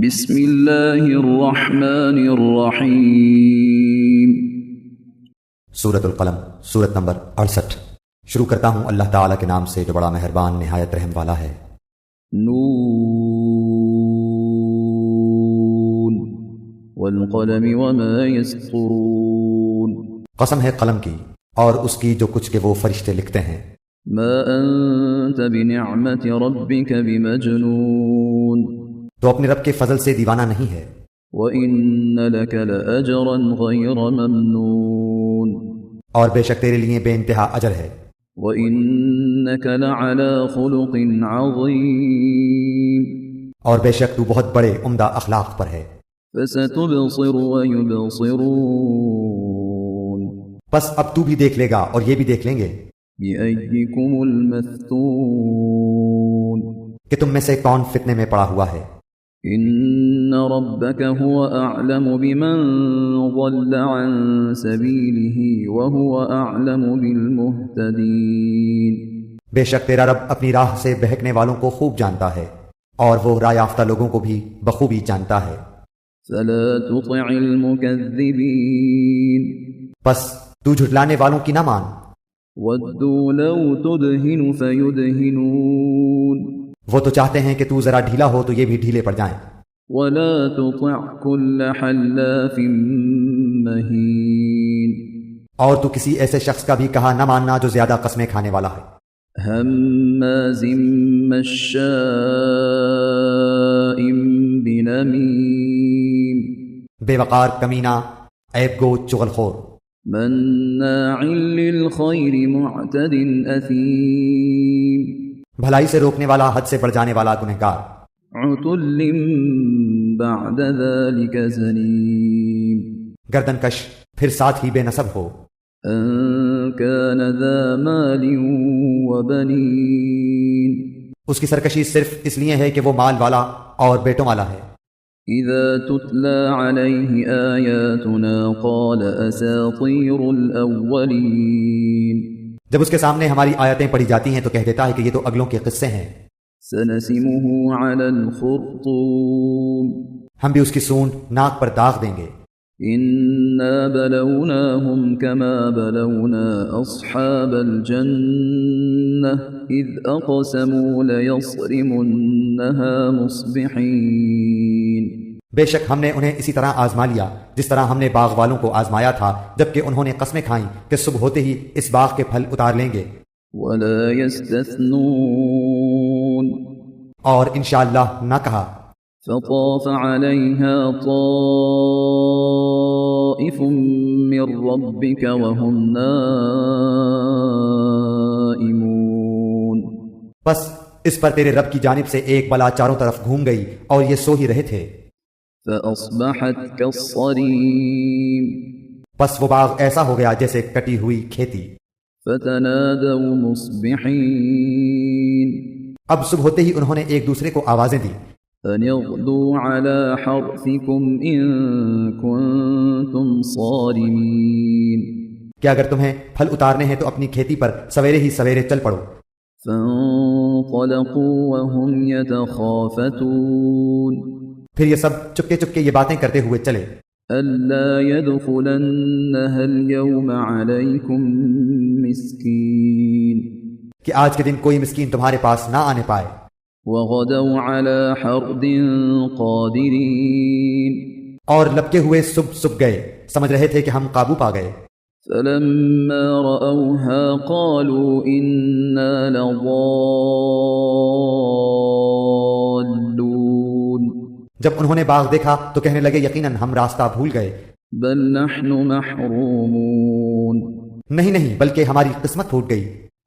بسم اللہ الرحمن الرحیم۔ سورۃ القلم، سورت نمبر 68۔ شروع کرتا ہوں اللہ تعالیٰ کے نام سے جو بڑا مہربان نہایت رحم والا ہے۔ نون والقلم وما يسطرون۔ قسم ہے قلم کی اور اس کی جو کچھ کہ وہ فرشتے لکھتے ہیں۔ ما انت بنعمت ربك بمجنون۔ تو اپنے رب کے فضل سے دیوانہ نہیں ہے۔ وَإِنَّ لَكَ لَأَجْرًا غَيْرَ مَمْنُونٍ۔ اور بے شک تیرے لیے بے انتہا اجر ہے۔ وَإِنَّكَ لَعَلَى خُلُقٍ عَظِيمٍ۔ اور بے شک تو بہت بڑے عمدہ اخلاق پر ہے۔ فَسَتُبْصِرُ وَيُبْصِرُونَ۔ بس اب تو بھی دیکھ لے گا اور یہ بھی دیکھ لیں گے بِأَيِّكُمُ الْمَفْتُونُ۔ کہ تم میں سے کون فتنے میں پڑا ہوا ہے۔ إن ربك هو أعلم بمن ضل عن سبيله وهو أعلم بالمهتدين۔ بے شک تیرا رب اپنی راہ سے بہکنے والوں کو خوب جانتا ہے اور وہ راہ یافتہ لوگوں کو بھی بخوبی جانتا ہے۔ فلا تطع المكذبين۔ بس تو جھٹلانے والوں کی نہ مان۔ ودوا لو تدهن فيدهنون۔ وہ تو چاہتے ہیں کہ تو ذرا ڈھیلا ہو تو یہ بھی ڈھیلے پڑ جائیں۔ ولا تطع كل حلاف مهين۔ اور تو کسی ایسے شخص کا بھی کہا نہ ماننا جو زیادہ قسمیں کھانے والا ہے۔ هماز مشاء بنميم۔ بے وقار، کمینہ، عیب گو، چغل خور، مناع للخير معتد أثيم۔ بھلائی سے روکنے والا، حد سے بڑھ جانے والا گنہگار، عتل بعد ذلك زنيم۔ گردن کش، پھر ساتھ ہی بے نسب ہو۔ أن كان ذا مال وبنين۔ اس کی سرکشی صرف اس لیے ہے کہ وہ مال والا اور بیٹوں والا ہے۔ إذا تتلى عليه آياتنا قال أساطير الأولين۔ جب اس کے سامنے ہماری آیتیں پڑھی جاتی ہیں تو کہہ دیتا ہے کہ یہ تو اگلوں کے قصے ہیں۔ سنسمه على الخرطوم۔ ہم بھی اس کی سونڈ ناک پر داغ دیں گے۔ إنا بلوناهم كما بلونا أصحاب الجنة إذ أقسموا ليصرمنها مصبحين۔ بے شک ہم نے انہیں اسی طرح آزما لیا جس طرح ہم نے باغ والوں کو آزمایا تھا جبکہ انہوں نے قسمیں کھائیں کہ صبح ہوتے ہی اس باغ کے پھل اتار لیں گے۔ ولا يستثنون۔ اور انشاءاللہ نہ کہا۔ فطاف عليها طائف من ربك وهم نائمون۔ بس اس پر تیرے رب کی جانب سے ایک بلا چاروں طرف گھوم گئی اور یہ سو ہی رہے تھے۔ فأصبحت كالصريم۔ بس وہ باغ ایسا ہو گیا جیسے کٹی ہوئی کھیتی۔ فتنادوا مصبحين۔ اب صبح ہوتے ہی انہوں نے ایک دوسرے کو آوازیں دی، أن اغدوا على حرثكم إن كنتم صارمين۔ کہ اگر تمہیں پھل اتارنے ہیں تو اپنی کھیتی پر سویرے ہی سویرے چل پڑو۔ فانطلقوا وهم يتخافتون۔ پھر یہ سب چپکے چپکے یہ باتیں کرتے ہوئے چلے، ألا يدخلنها اليوم عليكم مسكين۔ کہ آج کے دن کوئی مسکین تمہارے پاس نہ آنے پائے۔ وغدوا على حرد قادرين۔ اور لپکے ہوئے صبح گئے، سمجھ رہے تھے کہ ہم قابو پا گئے۔ فلما رأوها قالوا إنا لضالون۔ جب انہوں نے باغ دیکھا تو کہنے لگے یقیناً ہم راستہ بھول گئے۔ بل نحن محرومون۔ نہیں بلکہ ہماری قسمت پھوٹ گئی۔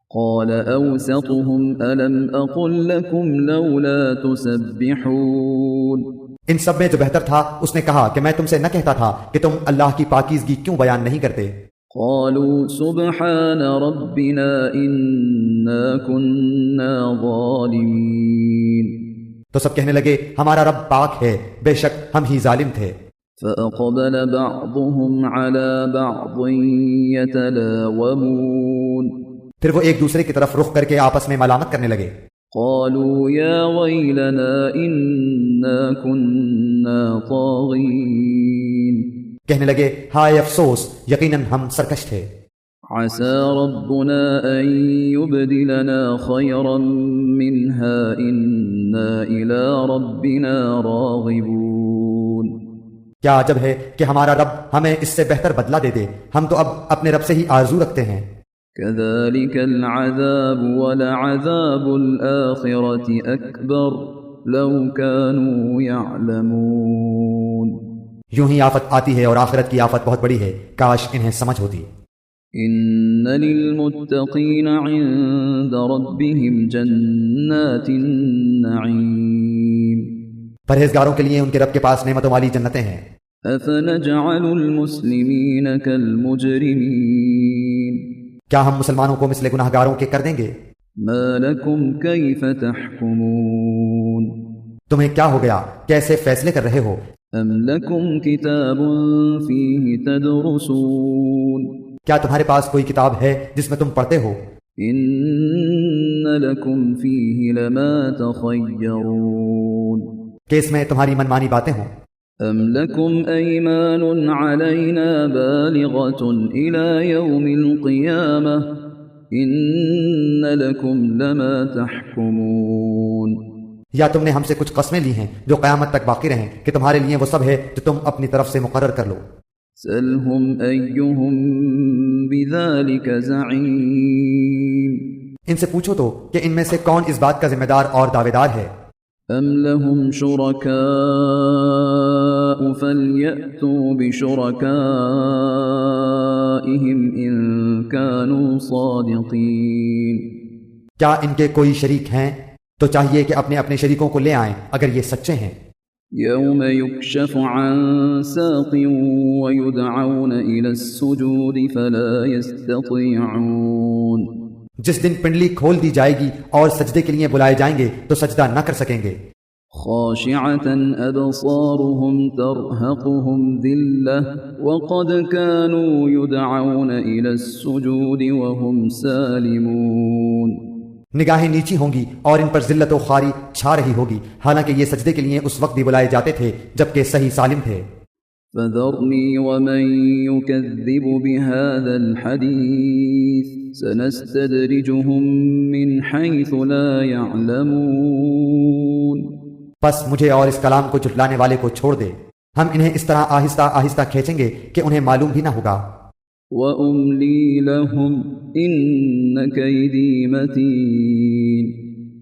قال أوسطهم ألم أقل لكم لولا تسبحون۔ ان سب میں جو بہتر تھا اس نے کہا کہ میں تم سے نہ کہتا تھا کہ تم اللہ کی پاکیزگی کیوں بیان نہیں کرتے؟ قالوا سبحان ربنا إنا كنا ظالمين۔ تو سب کہنے لگے ہمارا رب پاک ہے، بے شک ہم ہی ظالم تھے۔ فأقبل بعضهم على بعض يتلاومون۔ پھر وہ ایک دوسرے کی طرف رخ کر کے آپس میں ملامت کرنے لگے۔ قالوا يا ويلنا إنا كنا طاغين کہنے لگے ہائے افسوس، یقیناً ہم سرکش تھے۔ عسى ربنا أن يبدلنا خيرا منها إنا إلى ربنا راغبون۔ کیا عجب ہے کہ ہمارا رب ہمیں اس سے بہتر بدلہ دے دے، ہم تو اب اپنے رب سے ہی آرزو رکھتے ہیں۔ كذلك العذاب ولعذاب الآخرة أكبر لو كانوا يعلمون۔ یوں ہی آفت آتی ہے اور آخرت کی آفت بہت بڑی ہے، کاش انہیں سمجھ ہوتی۔ إن للمتقين عند ربهم جنات النعيم پرہیزگاروں کے لیے ان کے رب کے پاس نعمتوں والی جنتیں ہیں۔ أفنجعل المسلمين كالمجرمين کیا ہم مسلمانوں کو مثل گناہگاروں کے کر دیں گے؟ ما لكم كيف تحكمون تمہیں کیا ہو گیا، کیسے فیصلے کر رہے ہو؟ أم لكم كتاب فيه تدرسون کیا تمہارے پاس کوئی کتاب ہے جس میں تم پڑھتے ہو؟ إن لكم فيه لما تخيرون کہ اس میں تمہاری منمانی باتیں ہوں؟ أم لكم أيمان علينا بالغة إلى يوم القيامة إن لكم لما تحكمون یا تم نے ہم سے کچھ قسمیں لی ہیں جو قیامت تک باقی رہیں کہ تمہارے لیے وہ سب ہے جو تم اپنی طرف سے مقرر کر لو؟ سلهم أيهم بذلك زعيم ان سے پوچھو تو کہ ان میں سے کون اس بات کا ذمہ دار اور دعوے دار ہے؟ أم لهم شركاء فليأتوا بشركائهم إن كانوا صادقين کیا ان کے کوئی شریک ہیں؟ تو چاہیے کہ اپنے اپنے شریکوں کو لے آئیں اگر یہ سچے ہیں۔ يوم يكشف عن ساق ويدعون إلى السجود فلا يستطيعون جس دن پنڈلی کھول دی جائے گی اور سجدے کے لیے بلائے جائیں گے تو سجدہ نہ کر سکیں گے۔ خاشعة أبصارهم ترهقهم ذلة وقد كانوا يدعون إلى السجود وهم سالمون نگاہیں نیچی ہوں گی اور ان پر ذلت و خواری چھا رہی ہوگی، حالانکہ یہ سجدے کے لیے اس وقت بھی بلائے جاتے تھے جبکہ صحیح سالم تھے۔ فذرني ومن يكذب بهذا الحديث سنستدرجهم من حيث لا يعلمون بس مجھے اور اس کلام کو جھٹلانے والے کو چھوڑ دے، ہم انہیں اس طرح آہستہ آہستہ کھینچیں گے کہ انہیں معلوم بھی نہ ہوگا۔ وَأُمْلِي لَهُمْ إِنَّ كَيْدِي مَتِينٌ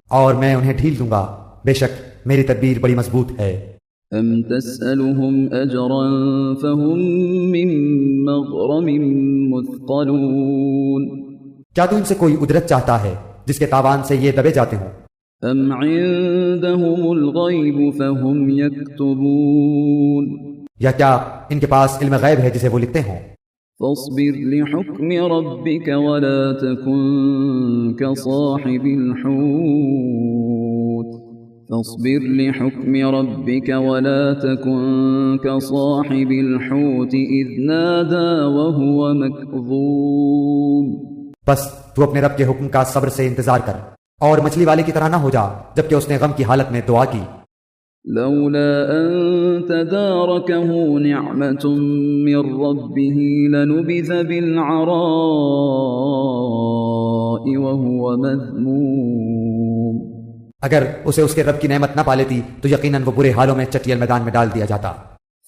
اور میں انہیں ڈھیل دوں گا، بے شک میری تدبیر بڑی مضبوط ہے۔ أَمْ تَسْأَلُهُمْ أَجْرًا فَهُمْ مِنْ مَغْرَمٍ مُثْقَلُونَ کیا تو ان سے کوئی اجرت چاہتا ہے جس کے تاوان سے یہ دبے جاتے ہوں؟ أَمْ عِندَهُمُ الْغَيْبُ فَهُمْ يَكْتُبُونَ یا کیا ان کے پاس علم غیب ہے جسے وہ لکھتے ہوں؟ فاصبر لحكم ربك ولا تكن كصاحب الحوت فاصبر لحكم ربك ولا تكن كصاحب الحوت إذ نادى وهو مكظوم بس تو اپنے رب کے حکم کا صبر سے انتظار کر اور مچھلی والے کی طرح نہ ہو جا جبکہ اس نے غم کی حالت میں دعا کی۔ لولا أن تداركه نعمة من ربه لنبذ بالعراء وهو مذموم اگر اسے اس کے رب کی نعمت نہ پا لیتی تو یقیناً وہ برے حالوں میں چٹیل میدان میں ڈال دیا جاتا۔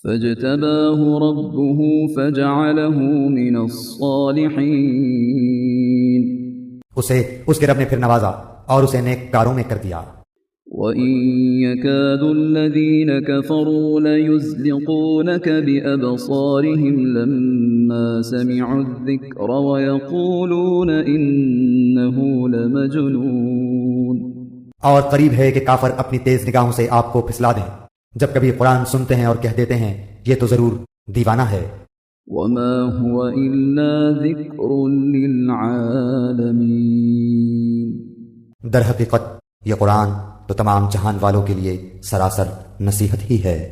فاجتباه ربه فجعله من الصالحين اسے اس کے رب نے پھر نوازا اور اسے نیک کاروں میں کر دیا۔ وَإِن يَكَادُ الَّذِينَ كَفَرُوا لَيُزْلِقُونَكَ بِأَبْصَارِهِمْ لَمَّا سَمِعُوا الذِّكْرَ وَيَقُولُونَ إِنَّهُ لَمَجْنُونٌ اور قریب ہے کہ کافر اپنی تیز نگاہوں سے آپ کو پھسلا دیں جب کبھی قرآن سنتے ہیں اور کہہ دیتے ہیں یہ تو ضرور دیوانہ ہے۔ وَمَا هُوَ إِلَّا ذِكْرٌ لِّلْعَالَمِينَ در حقیقت یہ قرآن تو تمام جہان والوں کے لیے سراسر نصیحت ہی ہے۔